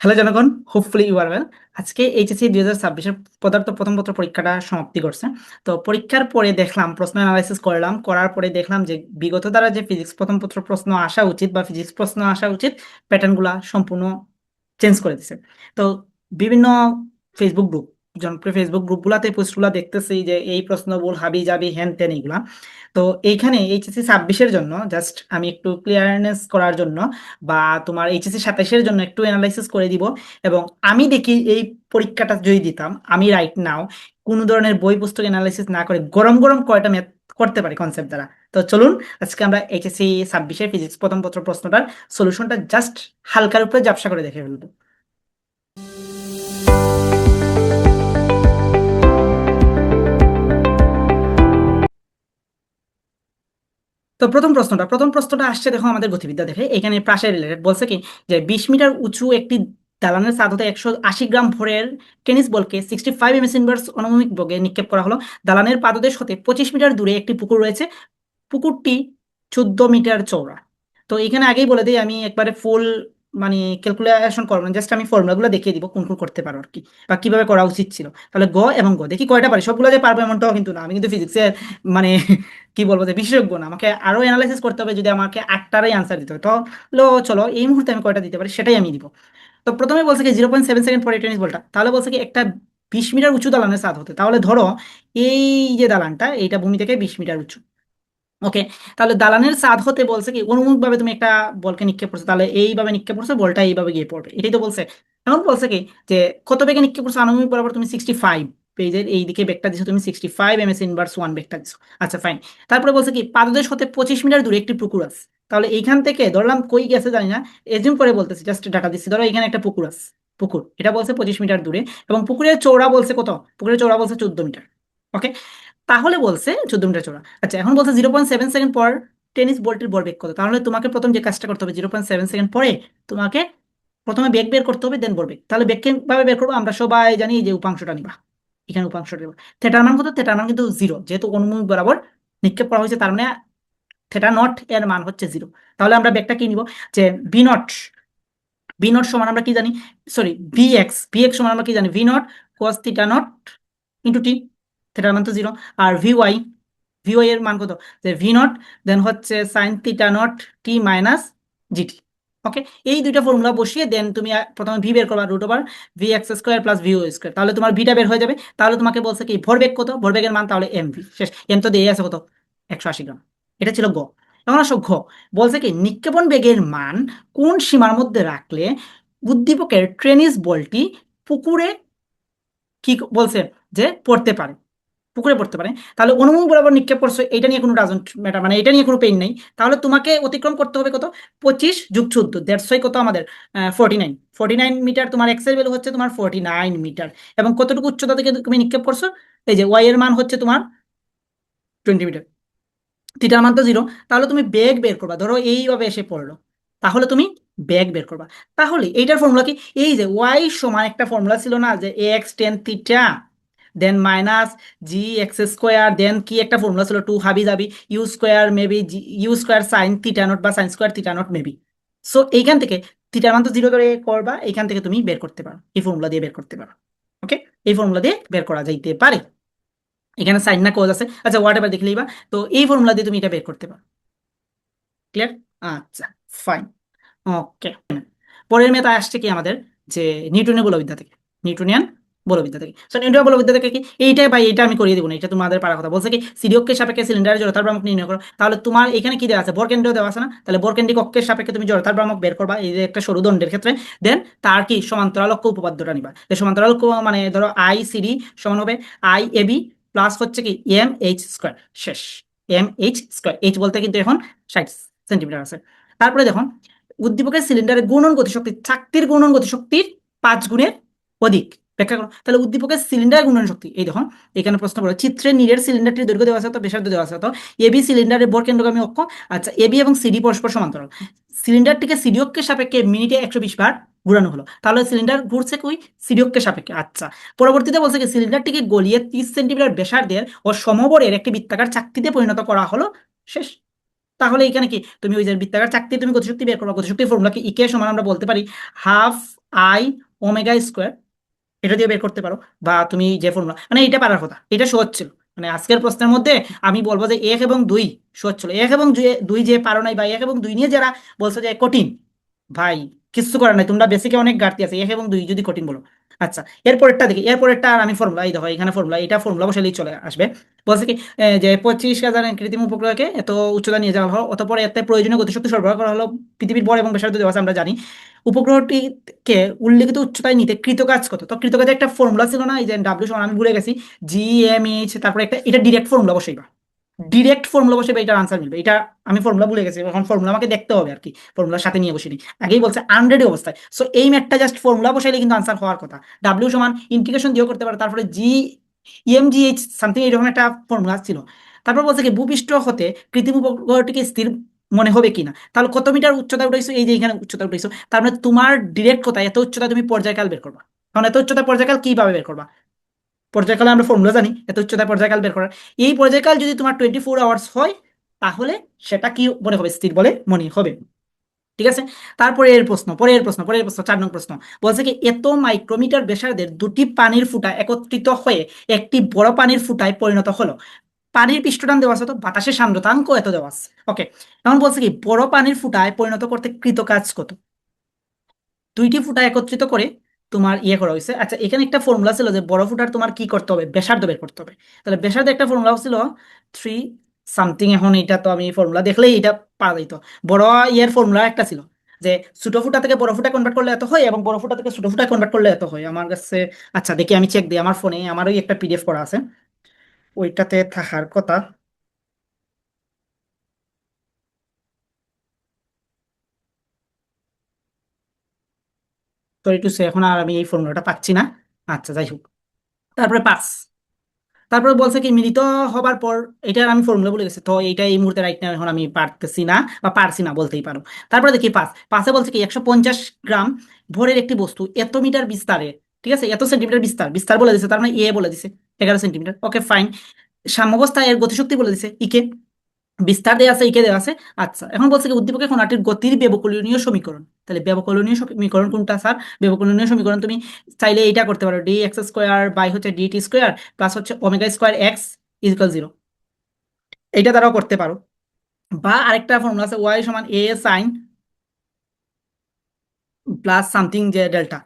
Hello জনগণ, hopefully you are well. আজকে HSC 2026-এর পদার্থ প্রথম পত্র পরীক্ষাটা সমাপ্তি করছে। তো পরীক্ষার পরে দেখলাম, প্রশ্ন অ্যানালাইসিস করলাম, করার পরে দেখলাম যে বিগত দ্বারা যে ফিজিক্স প্রথম পত্র প্রশ্ন আসা উচিত বা ফিজিক্স প্রশ্ন আসা উচিত, প্যাটার্নগুলা সম্পূর্ণ চেঞ্জ করে দিছে। তো বিভিন্ন ফেসবুক গ্রুপ, জনপ্রিয় ফেসবুক গ্রুপগুলাতে পোস্টগুলা দেখতেছি যে এই প্রশ্ন ভুল, হাবি জাবি হ্যান ত্যান এইগুলা। তো এইখানে এইচএসসি 26-এর জন্য জাস্ট আমি একটু ক্লিয়ারনেস করার জন্য বা তোমার এইচএসসি 27-এর জন্য একটু অ্যানালাইসিস করে দিব। এবং আমি দেখি এই পরীক্ষাটা যদি দিতাম, আমি রাইট নাও কোনো ধরনের বই পুস্তক অ্যানালাইসিস না করে গরম গরম কয়টা ম্যাথ করতে পারি কনসেপ্ট দ্বারা। তো চলুন আজকে আমরা এইচএসসি 26-এর ফিজিক্স প্রথম পত্র প্রশ্নটার সলিউশনটা জাস্ট হালকার উপরে ঝাপসা করে দেখে ফেলবো। তো প্রথম প্রশ্নটা আসছে, দেখো আমাদের গতিবিদ্যা দেখে এখানে প্রাসের রিলেটেড বলছে কি যে 20 মিটার উঁচু একটি দালানের ছাদ হতে 180 গ্রাম ভরের টেনিস বলকে 65 mm ইনভার্স অনুভূমিক বেগে নিক্ষেপ করা হলো। দালানের পাদদেশ হতে 25 মিটার দূরে একটি পুকুর রয়েছে। পুকুরটি 14 মিটার চওড়া। তো এখানে আগেই বলে দিই, আমি একবারে ফুল মানে ক্যালকুলেশন করবো না, জাস্ট আমি ফর্মুলাগুলো দেখিয়ে দিব কোন কোন করতে পারো আর কি, বা কিভাবে করা উচিত ছিল। তাহলে গ এবং গ দেখি কয়টা পারি, সবগুলো যে পারবো এমনটাও কিন্তু না, আমি কিন্তু ফিজিক্সের মানে কি বলবো যে বিশেষজ্ঞ না, আমাকে আরো অ্যানালাইসিস করতে হবে। যদি আমাকে 8টারই আনসার দিতে হবে, তাহলে চলো এই মুহূর্তে আমি কয়টা দিতে পারি সেটাই আমি দিব। তো প্রথমে বলছে কি 0.7 সেকেন্ড পরে টেনিস বলটা, তাহলে বলছে কি একটা 20 মিটার উঁচু দালানের ছাদ হতে, তাহলে ধরো এই যে দালানটা এইটা ভূমি থেকে 20 মিটার উঁচু। ওকে, তাহলে দালানের ছাদ হতে বলছে কি অনুভূমিক ভাবে তুমি একটা বলকে নিক্ষেপ করছো, তাহলে এইভাবে নিক্ষেপ করছো, বলটা এইভাবে গিয়ে পড়বে, এটাই তো বলছে। এখন বলছে কি যে কত বেগে নিক্ষেপ করছো, আনুভূমিক বরাবর তুমি 65 পেজের এইদিকে বেগটা দিছো, তুমি 65 ইনভার্স 1 বেগটা দিছো। আচ্ছা ফাইন। তারপরে বলছে কি পাদদেশ হতে 25 মিটার দূরে একটি পুকুর আছে। তাহলে এইখান থেকে ধরলাম কই গেছে জানি না, এজিউম করে বলতেছি, জাস্ট ডাটা দিচ্ছি, ধরো এখানে একটা পুকুর আছে, পুকুর এটা বলছে 25 মিটার দূরে, এবং পুকুরের চৌড়া বলছে কত, পুকুরের চৌড়া বলছে 14 মিটার। ওকে, তাহলে বলছে 14 মিটার চওড়া। আচ্ছা এখন বলছে 0.7 সেকেন্ড পর টেনিস বলটির ভরবেগ কত, তাহলে তোমাকে প্রথম যে কাজটা করতে হবে 0.7 সেকেন্ড পরে তোমাকে প্রথমে বেগ বের করতে হবে, দেন ভরবেগ। তাহলে বেগ কিভাবে বের করবো, আমরা সবাই জানি যে উপাংশটা নিবা, এখানে উপাংশটা নিবা। থেটার মান কত, থেটার মান কিন্তু 0, যেহেতু অনুভূমিক বরাবর নিক্ষেপ করা হয়েছে, তার মানে থেটা নট এর মান হচ্ছে 0। তাহলে আমরা বেগটা কি নিব, যে বি নট, বি নট সমান আমরা কি জানি, সরি ভি এক্স সমান আমরা কি জানি, V naught cos theta naught into T, থিটার মান তো 0। আর ভি ওয়াই এর মান কত, যে ভি নট দেন হচ্ছে sine theta naught T minus GT. Okay, এই দুইটা ফর্মুলা বসিয়ে দেন তুমি প্রথমে ভি বের করবা, √V X square plus V Y square, তাহলে তোমার ভিটা বের হয়ে যাবে। তাহলে তোমাকে বলছে কি ভরবেগ কত, ভরবেগের মান তাহলে এম ভি, শেষ। এম তো দিয়ে আছে কত, 180 গ্রাম। এটা ছিল গ। এখন আসো ঘ, বলছে কি নিক্ষেপণ বেগের মান কোন সীমার মধ্যে রাখলে উদ্দীপকের টেনিস বলটি পুকুরে কি বলছে যে পড়তে পারে, পুকুরে পড়তে পারে। তাহলে অনুভূমিক বরাবর নিক্ষেপ করছো, এটা নিয়ে কোনো ডাজন্ট ম্যাটার, মানে এটা নিয়ে কোনো পেইন নেই। তাহলে তোমাকে অতিক্রম করতে হবে কত, 25 + 14, দ্যাটস ওয়াই কত আমাদের 49 মিটার। তোমার এক্স এর ভ্যালু হচ্ছে তোমার 49 মিটার। এবং কতটুকু উচ্চতা থেকে তুমি নিক্ষেপ করছো, এই যে ওয়াই এর মান হচ্ছে তোমার 20 মিটার, থিটার মান তো 0। তাহলে তুমি বেগ বের করবা, ধরো এইভাবে এসে পড়লো, তাহলে তুমি বেগ বের করবা। তাহলে এইটার ফর্মুলা কি, এই যে ওয়াই সমান একটা ফর্মুলা ছিল না, যে এ x tan theta then minus g x square, then কি একটা ফর্মুলা ছিল টু হাবি যাবি u square maybe g u square sine theta naught বা sine square theta naught maybe. So এইখান থেকে থিটার মান তো 0 ধরে করবা, এইখান থেকে তুমি বের করতে পারো, এই ফর্মুলা দিয়ে বের করতে পারো। ওকে, এই ফর্মুলা দিয়ে বের করা যাইতে পারে। এখানে সাইন না কোজ আছে, আচ্ছা হোয়াট এভার দেখলেই বা, তো এই ফর্মুলা দিয়ে তুমি এটা বের করতে পারো। ক্লিয়ার? আচ্ছা ফাইন। ওকে, পরের মেয়াদ আসছে কি আমাদের, যে নিউটনের বলবিদ্যা থেকে, নিউটনিয়ান বলবিদ্যা থেকে। সো নিউটনের বলবিদ্যা থেকে কি এইটাই ভাই, এটা আমি করিয়ে দিব না, এটা তোমাদের পারার কথা। বলছে কি সিডি অক্ষের সাপেক্ষে সিলিন্ডারের জড়তার ভ্রামক নির্ণয় করো। তাহলে তোমার এখানে কি দেওয়া আছে, ভরকেন্দ্র দেওয়া আছে না, তাহলে ভরকেন্দ্রিক অক্ষের সাপেক্ষে তুমি জড়তার ভ্রামক বের করবা, এই যে একটা সরু দণ্ডের ক্ষেত্রে। দেন তার কি সমান্তরাল অক্ষ উপপাদ্যটা নিবা, যে সমান্তরাল অক্ষ মানে ধরো আই সিডি সমান হবে আই এ বি প্লাস হচ্ছে কি এম এইচ স্কোয়ার, শেষ। এম এইচ স্কোয়ার, এইচ বলতে কিন্তু এখন 60 সেন্টিমিটার আছে। তারপরে দেখুন উদ্দীপকের সিলিন্ডারের গুণন গতিশক্তি চাকতির গুণন গতিশক্তির 5 গুণের অধিক ব্যাখ্যা করো। তাহলে উদ্দীপকের সিলিন্ডার গুণন শক্তি, এই দেখুন এখানে প্রশ্ন করো, চিত্রে নীরের সিলিন্ডারটির দৈর্ঘ্য দেওয়া আছে, তো ব্যাসার্ধ দেওয়া আছে, তো এবি সিলিন্ডারের ভর কেন্দ্রগামী অক্ষ। আচ্ছা এবি এবং সিডি পরস্পর সমান্তরাল, সিলিন্ডারটিকে সিডি অক্ষের সাপেক্ষে মিনিটে 120 বার ঘুরানো হলো, তাহলে সিলিন্ডার ঘুরছে কই, সিডি অক্ষের সাপেক্ষে। আচ্ছা পরবর্তীতে বলছে কি সিলিন্ডারটিকে গলিয়ে 30 সেন্টিমিটার ব্যাসার্ধের ও সমবরের একটি বৃত্তাকার চাকতিতে পরিণত করা হলো, শেষ। তাহলে এখানে কি তুমি ওই যে বৃত্তাকার চাকতি তুমি গতিশক্তি বের করবা, গতিশক্তির ফর্মুলা কি ইকে সমান আমরা বলতে পারি হাফ আই ওমেগা স্কোয়ার, এটা দিয়ে বের করতে পারো। বা তুমি যে ফর্মুলা, মানে এটা পারার কথা, এটা সহজ ছিল। মানে আজকের প্রশ্নের মধ্যে আমি বলবো যে 1 এবং 2 সহজ ছিল। 1 এবং 2 যে পারো নাই, বা 1 এবং 2 নিয়ে যারা বলছো যে কঠিন, ভাই কিচ্ছু করার নাই, তোমরা বেসিকে অনেক ঘাটতি আছে, 1 এবং 2 যদি কঠিন বলো। আচ্ছা, এরপরেরটা দেখি। এরপরেরটা আর আমি ফর্মুলা, এই দেখো এখানে ফর্মুলা, এটা ফর্মুলা বসালেই চলে আসবে। বলছে কি যে 25,000 কৃত্রিম উপগ্রহকে এত উচ্চতা নিয়ে যাওয়া হলো, অতঃপর এতে প্রয়োজনীয় গতিশক্তি সরবরাহ করা হলো। পৃথিবীর ভর এবং ব্যাসার্ধ দেওয়া আছে আমরা জানি। উপগ্রহটিকে উল্লেখিত উচ্চতায় নিতে কৃতকাজ কত? তো কৃতকাজের একটা ফর্মুলা ছিল না, এই যে ডাব্লিউ সমান, আমি ভুলে গেছি, GMH, তারপরে একটা, এটা ডিরেক্ট ফর্মুলা বসাইবা, ডিরেক্ট ফর্মুলা বসে এটার আনসার মিলবে। এটা আমি ফর্মুলা ভুলে গেছি, এখন ফর্মুলা আমাকে দেখতে হবে আর কি, ফর্মুলার সাথে নিয়ে বসিনি। আগেই বলছে আনরেডি অবস্থায়, সো এই ম্যাথটা জাস্ট ফর্মুলা বসাইলে কিন্তু আনসার হওয়ার কথা। ডাব্লিউ সমান ইন্টিগ্রেশন দিয়েও করতে পারে, তারপরে EMGH সামথিং এরকম একটা ফর্মুলা ছিল। তারপর বলছে কি ভূপৃষ্ঠ হতে কৃত্রিম উপগ্রহটিকে স্থির মনে হবে কিনা। তাহলে কত মিটার উচ্চতা উঠাইছো, এই যে এখানে উচ্চতা উঠাইছো, তার মানে তোমার ডিরেক্ট কথা এত উচ্চতা তুমি পর্যায়কাল বের করবা। কারণ এত উচ্চতা পর্যায়কাল কিভাবে বের করবা? পর্যায়কালে আমরা ফর্মুলা জানি, এত উচ্চতায় পর্যায়কাল বের করার। এই পর্যায়কাল যদি তোমার 24 আওয়ার্স হয়, তাহলে সেটা কি মনে হবে? স্থির বলে মনে হবে। ঠিক আছে। তারপরে এর প্রশ্ন, পরের প্রশ্ন 4 নং প্রশ্ন। বলছে কি এত মাইক্রোমিটার ব্যাসার্ধের দুটি পানির ফুঁটা একত্রিত হয়ে একটি বড় পানির ফুঁটায় পরিণত হলো। পানির পৃষ্ঠটান দেওয়া আছে, তো বাতাসের সান্দ্রতাঙ্ক এত দেওয়া আছে। ওকে, এখন বলছে কি বড় পানির ফুঁটায় পরিণত করতে কৃত কাজ কত? দুইটি ফুঁটা একত্রিত করে তোমার ইয়ে করা হয়েছে। আচ্ছা, এখানে একটা ফর্মুলা ছিল যে বড় ফুটার তোমার কি করতে হবে, ব্যাসার্ধ বের করতে হবে। তাহলে ব্যাসার্ধ একটা ফর্মুলা ছিল 3 সামথিং, এখন এটা তো আমি ফর্মুলা দেখলেই এটা পাওয়া যাইতো। বড় ইয়ের ফর্মুলা একটা ছিল যে ছোট ফুটা থেকে বড় ফুটা কনভার্ট করলে এত হয়, এবং বড় ফুটা থেকে ছোট ফুটা কনভার্ট করলে এত হয় আমার কাছে। আচ্ছা দেখি, আমি চেক দিই আমার ফোনে, আমার ওই একটা PDF করা আছে, ওইটাতে থাকার কথা। তো একটু এখন আর আমি এই ফর্মুলাটা পাচ্ছি না। আচ্ছা যাই হোক, তারপরে পাঁচ। তারপরে বলছে কি মিলিত হবার পর, এটার আমি ফর্মুলা বলে গেছি, তো এইটা এই মুহূর্তে রাইট নাও এখন আমি পারতেছি না, বা পারছি না বলতেই পারো। তারপরে দেখি পাঁচে বলছে কি 150 গ্রাম ভরের একটি বস্তু এত মিটার বিস্তারে, ঠিক আছে, এত সেন্টিমিটার বিস্তার, বিস্তার বলে দিছে, তার মানে বলে দিছে 11 সেন্টিমিটার। Okay fine. সাম্যাবস্থা এর গতিশক্তি বলে দিছে ইকে, বিস্তার দেওয়া আছে, ইকে দেওয়া আছে। আচ্ছা, এখন বলছে কি উদ্দীপকের কণাটির গতির ব্যবকলনীয় সমীকরণ। তাহলে ব্যবকলনীয় সমীকরণ কোনটা স্যার? ব্যবকলনীয় সমীকরণ তুমি চাইলে এইটা করতে পারো, dx² বাই হচ্ছে dt² প্লাস হচ্ছে ω²x = 0, এইটা দ্বারাও করতে পারো। বা আরেকটা ফর্মুলা আছে y সমান a সাইন প্লাস সামথিং যে ডেল্টা,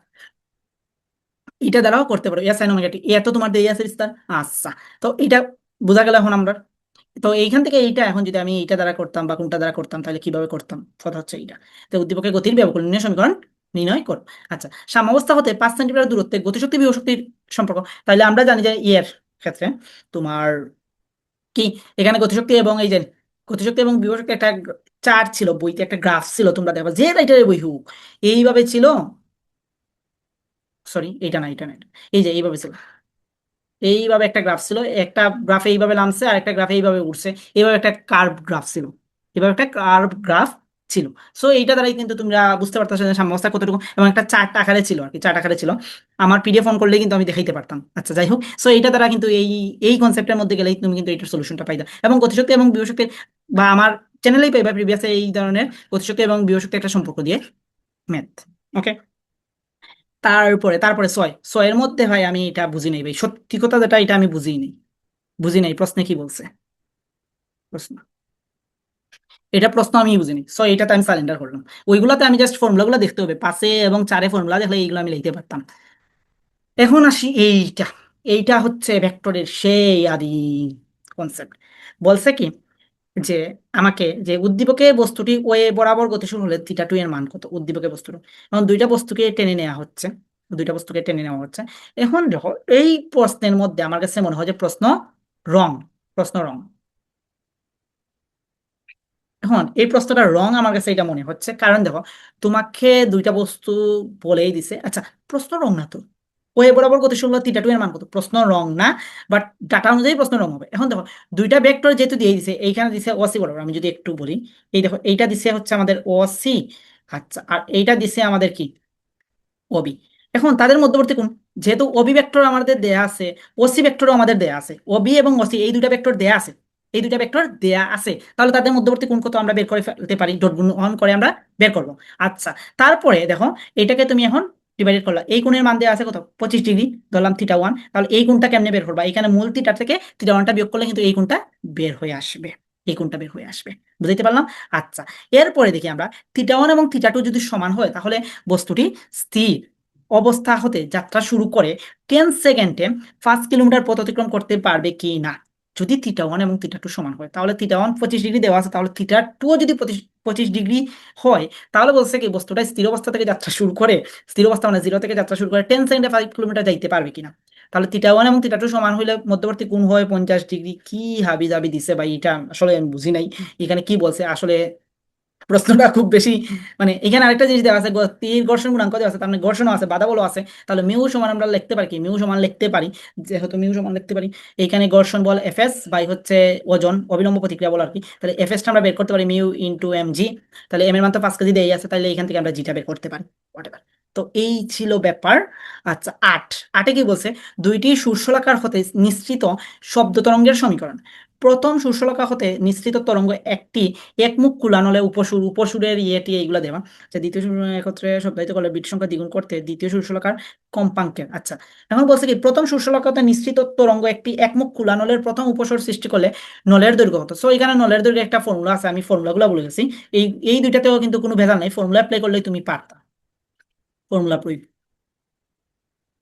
এটা দ্বারাও করতে পারো, a সাইন ওমেগা t। এ তো তোমার দেই আছে বিস্তার। আচ্ছা, তো এটা বোঝা গেল এখন আমরা। তো এইখান থেকে এইটা, এখন যদি আমি এইটা দ্বারা করতাম বা কোনটা দ্বারা করতাম, তাহলে কিভাবে করতাম, কথা হচ্ছে এইটা। তো উদ্দীপকের গতির ব্যবকলনীয় সমীকরণ নির্ণয় করো। আচ্ছা, সাম্যাবস্থা হতে 5 সেন্টিমিটার দূরত্বে গতিশক্তি বিভব শক্তির সম্পর্ক। তাহলে আমরা জানি যে এর ক্ষেত্রে তোমার কি, এখানে গতিশক্তি এবং এই যে গতিশক্তি এবং বিভব শক্তি একটা চার্ট ছিল বইতে, একটা গ্রাফ ছিল, তোমরা দেখবা যে রাইটারের বই হোক, এইভাবে ছিল। সরি, এইটা না, এটা না, এই যে এইভাবে ছিল, এইভাবে একটা গ্রাফ ছিল, একটা গ্রাফে এইভাবে নামছে আর একটা গ্রাফে এইভাবে উঠছে, এইভাবে একটা কার্ভ গ্রাফ ছিল, এভাবে একটা কার্ভ গ্রাফ ছিল। সো এইটা দ্বারাই কিন্তু তোমরা বুঝতে পারতেছো যে সাম্যাবস্থা কতটুকু, এবং একটা চার্ট আকারে ছিল আর কি, চার্ট আকারে ছিল। আমার PDF অন করলেই কিন্তু আমি দেখাইতে পারতাম। আচ্ছা যাই হোক, সো এইটা দ্বারা কিন্তু এই এই কনসেপ্টের মধ্যে গেলেই তুমি কিন্তু এইটার সলিউশনটা পাইতা। এবং গতিশক্তি এবং বিভব বা আমার চ্যানেলেই পাইবা প্রিভিয়াস এই ধরনের গতিশক্তি এবং বিভব একটা সম্পর্ক দিয়ে ম্যাথ। ওকে, তারপরে ছয়ের মধ্যে ভাই আমি এটা বুঝি নাই ভাই, সত্যি কথা যেটা, এটা আমি বুঝি নাই প্রশ্নে কি বলছে। প্রশ্ন, এটা প্রশ্ন আমি বুঝিনি, সো এটাতে আমি সারেন্ডার করলাম। ওইগুলাতে আমি জাস্ট ফর্মুলাগুলো দেখতে হবে, 5 এবং 4 ফর্মুলা দেখলে এইগুলো আমি লিখতে পারতাম। এখন আসি এইটা, এইটা হচ্ছে ভেক্টরের সেই আদি কনসেপ্ট। বলছে কি যে আমাকে যে উদ্দীপকে বস্তুটি ওয়ে বরাবর গতিশীল হলে θ2 এর মান কত, উদ্দীপকে বস্তুর। এখন দুইটা বস্তুকে টেনে নেওয়া হচ্ছে। এখন দেখো এই প্রশ্নের মধ্যে আমার কাছে মনে হয় যে রং প্রশ্ন রং। এখন এই প্রশ্নটা রং আমার কাছে এটা মনে হচ্ছে, কারণ দেখো তোমাকে দুইটা বস্তু বলেই দিছে। আচ্ছা, প্রশ্ন রং না তো, ওয়ে বরাবর গতিশীল হলে θ2 এর মান কত, প্রশ্ন রং না, বাট ডাটা অনুযায়ী প্রশ্ন রং হবে। এখন দেখো দুইটা ভেক্টর যেহেতু দিয়ে দিছে, এইখানে দিছে OC বরাবর, আমি যদি একটু বলি, এই দেখো এইটা দিছে হচ্ছে আমাদের OC। আচ্ছা, আর এইটা দিছে আমাদের কি, OB। এখন তাদের মধ্যবর্তী কোণ, যেহেতু OB ভেক্টর আমাদের দেয়া আছে, OC ভেক্টরও আমাদের দেয়া আছে, OB এবং OC এই দুইটা ভেক্টর দেয়া আছে, এই দুইটা ভেক্টর দেয়া আছে, তাহলে তাদের মধ্যবর্তী কোণ কত আমরা বের করে ফেলতে পারি, ডট গুণন করে আমরা বের করব। আচ্ছা, তারপরে দেখো এটাকে তুমি এখন ডিভাইডেড করলাম, এই কোণের মান দেওয়া আছে কত 25 ডিগ্রি, ধরলাম θ1, তাহলে এই কোণটা কেমনে বের করবা, এখানে মূল থিটা থেকে θ1টা বিয়োগ করলে কিন্তু এই কোণটা বের হয়ে আসবে, এই কোণটা বের হয়ে আসবে। বুঝতে পারলাম? আচ্ছা, এরপরে দেখি আমরা θ1 এবং θ2 যদি সমান হয় তাহলে বস্তুটি স্থির অবস্থা হতে যাত্রা শুরু করে 10 সেকেন্ডে 5 কিলোমিটার পথ অতিক্রম করতে পারবে কি না। যদি θ1 এবং θ2 সমান হয় তাহলে θ1 25 ডিগ্রি দেওয়া আছে, তাহলে θ2 যদি 25 ডিগ্রি হয় তাহলে বলছে কি বস্তুটা স্থির অবস্থা থেকে যাত্রা শুরু করে, স্থির অবস্থা মানে 0 থেকে যাত্রা শুরু করে 10 সেকেন্ডে 5 কিলোমিটার যাইতে পারবে কিনা। তাহলে θ1 এবং θ2 সমান হইলে মধ্যবর্তী কোণ হয় 50 ডিগ্রি। কি হাবি জাবি দিছে ভাই, এটা আসলে আমি বুঝি নাই এখানে কি বলছে আসলে। প্রশ্নটা খুব বেশি, মানে এখানে আরেকটা জিনিস দেওয়া আছে, তীর ঘর্ষণ গুণাঙ্ক দেওয়া আছে, তার মানে ঘর্ষণও আছে, বাধা বলও আছে। তাহলে মিউ সমান আমরা লিখতে পারি কি, মিউ সমান লিখতে পারি, যেহেতু মিউ সমান লিখতে পারি, এখানে ঘর্ষণ বল এফএস বাই হচ্ছে ওজন অবিলম্ব প্রতিক্রিয়া বল আর কি। তাহলে এফএসটা আমরা বের করতে পারি মিউ ইন্টু এম জি। তাহলে এম এর মান তো 5 কেজি দেই আছে, তাহলে এখান থেকে আমরা জিটা বের করতে পারি, হোয়াটএভার। তো এই ছিল ব্যাপার। আচ্ছা, আটে কি বলছে, দুইটি শীর্ষলাকার হতে নিঃসৃত শব্দ তরঙ্গের সমীকরণ। প্রথম শীর্ষলাকা হতে নিঃসৃত তরঙ্গ একটি একমুখ কুলানলে উপসুর, উপসুরের ইয়েটি এইগুলো দেওয়া। আচ্ছা, দ্বিতীয় সুর একত্রে শব্দায়িত করলে বিট সংখ্যা দ্বিগুণ করতে দ্বিতীয় শীর্ষলাকার কম্পাঙ্কের। আচ্ছা, এখন বলছে কি প্রথম শীর্ষলাকাতে নিঃসৃত তরঙ্গ একটি একমুখ কুলানলের প্রথম উপসর সৃষ্টি করলে নলের দৈর্ঘ্য হতো। সো এখানে নলের দৈর্ঘ্য একটা ফর্মুলা আছে, আমি ফর্মুলাগুলো বলে গেছি। এই দুইটাতেও কিন্তু কোনো ভেজাল নেই, ফর্মুলা অ্যাপ্লাই করলেই তুমি পারতা, ফর্মুলা প্রয়োগ।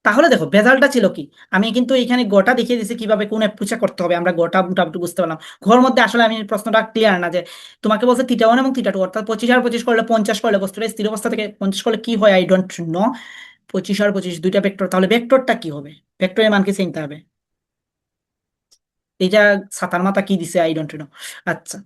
তাহলে দেখো ভেজালটা ছিল কি, আমি কিন্তু এখানে গোটা দেখিয়ে দিচ্ছি কিভাবে কোন অ্যাপ্রোচে করতে হবে, আমরা গোটা মোটামুটি বুঝতে পারলাম। ঘর মধ্যে আসলে আমি প্রশ্নটা ক্লিয়ার না, যে তোমাকে বলছে θ1 এবং θ2, অর্থাৎ 25 আর 25 করলে 50 করলে বস্তুটা স্থির অবস্থা থেকে 50 করলে কি হয়, আই ডোন্ট নো। 25 আর 25 দুইটা ভেক্টর, তাহলে ভেক্টরটা কি হবে, ভেক্টরের মানকে চিনতে হবে। এইটা ছাতার মাথা কি দিছে, আই ডোন্ট নো। আচ্ছা,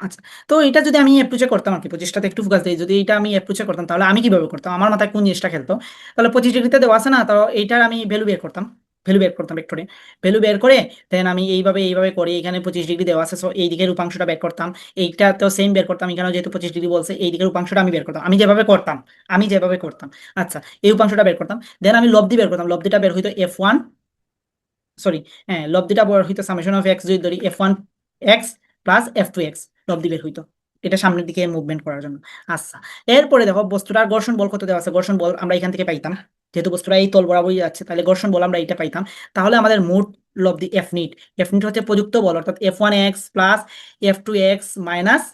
আচ্ছা, তো এটা যদি আমি অ্যাপ্রোচে করতাম আর কি, 25টাতে একটু ফোকাস দিই, যদি এটা আমি অ্যাপ্রোচে করতাম তাহলে আমি কিভাবে করতাম, আমার মাথায় কোন জিনিসটা খেলতো। তাহলে 25 ডিগ্রিতে দেওয়া আছে না, তো এইটার আমি ভ্যালু বের করতাম, ভ্যালু বের করতাম ভেক্টরে, ভ্যালু বের করে দেন আমি এইভাবে করি, এখানে 25 ডিগ্রি দেওয়া আছে, সো এই দিকের উপাংশটা বের করতাম, এইটাতেও সেম বের করতাম, এখানে যেহেতু 25 ডিগ্রি বলছে এই দিকের উপাংশটা আমি বের করতাম, আমি যেভাবে করতাম। আচ্ছা, এই উপাংশটা বের করতাম, দেন আমি লব্ধি বের করতাম, লব্ধিটা বের হইতো F1, সরি, হ্যাঁ লব্ধিটা বের হইতো সামেশন অফ এক্স যদি ধরি F1 x plus F2 x, লব্ধি বের হইতো এটা সামনের দিকে মুভমেন্ট করার জন্য। আচ্ছা, এরপরে দেখো বস্তুটার ঘর্ষণ বল কত দেওয়া আছে, ঘর্ষণ বল আমরা এখান থেকে পাইতাম, যেহেতু বস্তুটা এই তল বরাবরই যাচ্ছে তাহলে ঘর্ষণ বল আমরা এটা পাইতাম। তাহলে আমাদের মোট লব্ধি এফ নিট হচ্ছে প্রযুক্ত বল, অর্থাৎ F1 x plus F2 x minus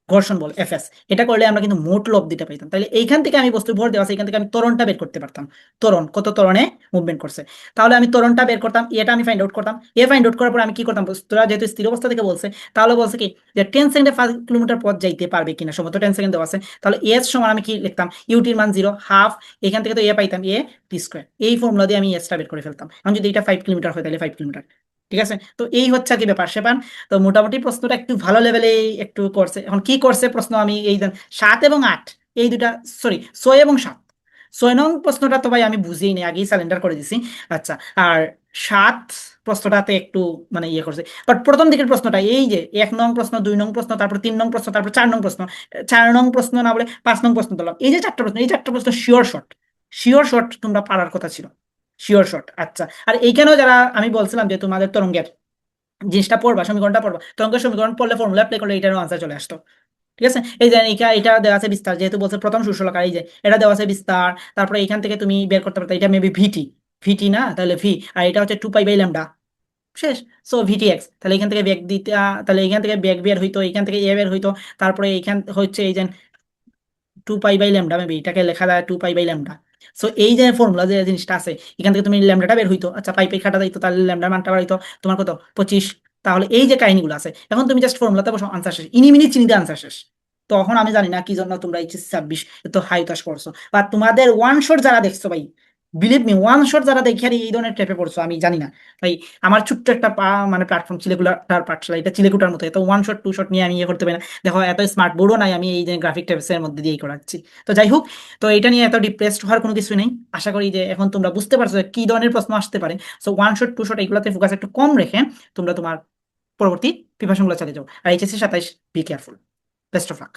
ঘর্ষণ বল এফএস, এটা করলে আমরা কিন্তু মোট লব্ধিটা পাইতাম। তাহলে এইখান থেকে আমি বস্তু ভর দেওয়া আছে, এখান থেকে আমি ত্বরণটা বের করতে পারতাম, ত্বরণ কত ত্বরণে মুভমেন্ট করছে। তাহলে আমি ত্বরণটা বের করতাম, এটা আমি ফাইন্ড আউট করতাম, এ ফাইন্ড আউট করার পর আমি কি করতাম, বস্তুটা যেহেতু স্থির অবস্থা থেকে বলছে তাহলে বলছে কি যে 10 সেকেন্ডে 5 কিলোমিটার পথ যাইতে পারবে কিনা, সম্ভবত 10 সেকেন্ড দেওয়া আছে, তাহলে এস সমান আমি কি লিখতাম, ইউটির মান 0 হাফ, এখান থেকে তো এ পাইতাম এ টি স্কোয়ার, এই ফর্মুলা দিয়ে আমি এসটা বের করে ফেলতাম। এখন যদি এটা 5 কিলোমিটার হয় তাহলে 5 কিলোমিটার, ঠিক আছে। তো এই হচ্ছে কি ব্যাপার সেপান। তো মোটামুটি প্রশ্নটা একটু ভালো লেভেলে একটু করছে। এখন কি করছে প্রশ্ন, আমি এই 7 এবং 8 এই দুটা, সরি 6 এবং 7, 6 নং প্রশ্নটা তো ভাই আমি বুঝিই নি, আগেই স্যালেন্ডার করে দিছি। আচ্ছা, আর 7 প্রশ্নটাতে একটু মানে ইয়ে করছে, বাট প্রথম দিকের প্রশ্নটা এই যে 1 নং প্রশ্ন, 2 নং প্রশ্ন, তারপর 3 নং প্রশ্ন, তারপর 4 নং প্রশ্ন, 4 নং প্রশ্ন না বলে 5 নং প্রশ্ন দিলাম, এই যে 4টা প্রশ্ন, এই 4টা প্রশ্ন শিওর শর্ট, শিওর শর্ট তোমরা পারার কথা ছিল, শিওর শর্ট। আচ্ছা, আর এইখানেও যারা আমি বলছিলাম যে তোমাদের তরঙ্গের জিনিসটা পড়বা, সমীকরণটা পড়বা, তরঙ্গের সমীকরণ পড়লে ফর্মুলা অ্যাপ্লাই করলে এটারও আনসার চলে আসতো, ঠিক আছে। এই যে এটা দেওয়া আছে বিস্তার, যেহেতু বলছে প্রথম শীর্ষলাকার, এই যে এটা দেওয়া আছে বিস্তার, তারপরে এখান থেকে তুমি বের করতে পারতো এটা মেবি ভিটি, ভিটি না তাহলে ভি, আর এটা হচ্ছে 2 পাই বাই ল্যামডা, শেষ। সো ভিটি এক্স, তাহলে এখান থেকে ব্যাগ দিতে তাহলে এখান থেকে ব্যাগ বের হইতো, এখান থেকে এ বের হইতো, তারপরে এখান হচ্ছে এই যে 2 পাই বাই ল্যামডা, মেবি এটাকে লেখা যায় 2 পাই বাই ল্যামডা। সো এই যে ফর্মুলা যে জিনিসটা আছে, এখান থেকে তুমি ল্যামডাটা বের হইতো, আচ্ছা পাই পাই খাটা দিতো, তাহলে ল্যামডার মানটা বাড়াইতো তোমার কত 25। তাহলে এই যে কাহিনীগুলো আছে, এখন তুমি জাস্ট ফর্মুলাতে বসো, আনসার শেষ, ইনি চিনিতে আনসার শেষ। তখন আমি জানি না কি জন্য তোমরা এইচ 26 এত হাই উতাস করছো, বা তোমাদের ওয়ান শট যারা দেখছো ভাই, বিলিভ মি ওয়ান শট যারা দেখে আর এই ধরনের ট্র্যাপে পড়ছো, আমি জানি না ভাই। আমার ছোট্ট একটা মানে প্ল্যাটফর্ম চিলেকুলার পাঠশালা, এটা চিলেকুটার মতো, এত ওয়ান শট টু শট নিয়ে আমি ইয়ে করতে পারি না। দেখো এত স্মার্ট বোর্ডও নাই, আমি এই যে গ্রাফিক ট্যাবসের মধ্যে দিয়েই করাচ্ছি। তো যাই হোক, তো এটা নিয়ে এত ডিপ্রেসড হওয়ার কোনো কিছু নেই। আশা করি যে এখন তোমরা বুঝতে পারছো যে কি ধরনের প্রশ্ন আসতে পারে। So one shot to shot এগুলোতে ফোকাস একটু কম রেখে তোমরা তোমার পরবর্তী প্রিপারেশনগুলো চালিয়ে যাও। আর HSC 27 be careful, best of lakh.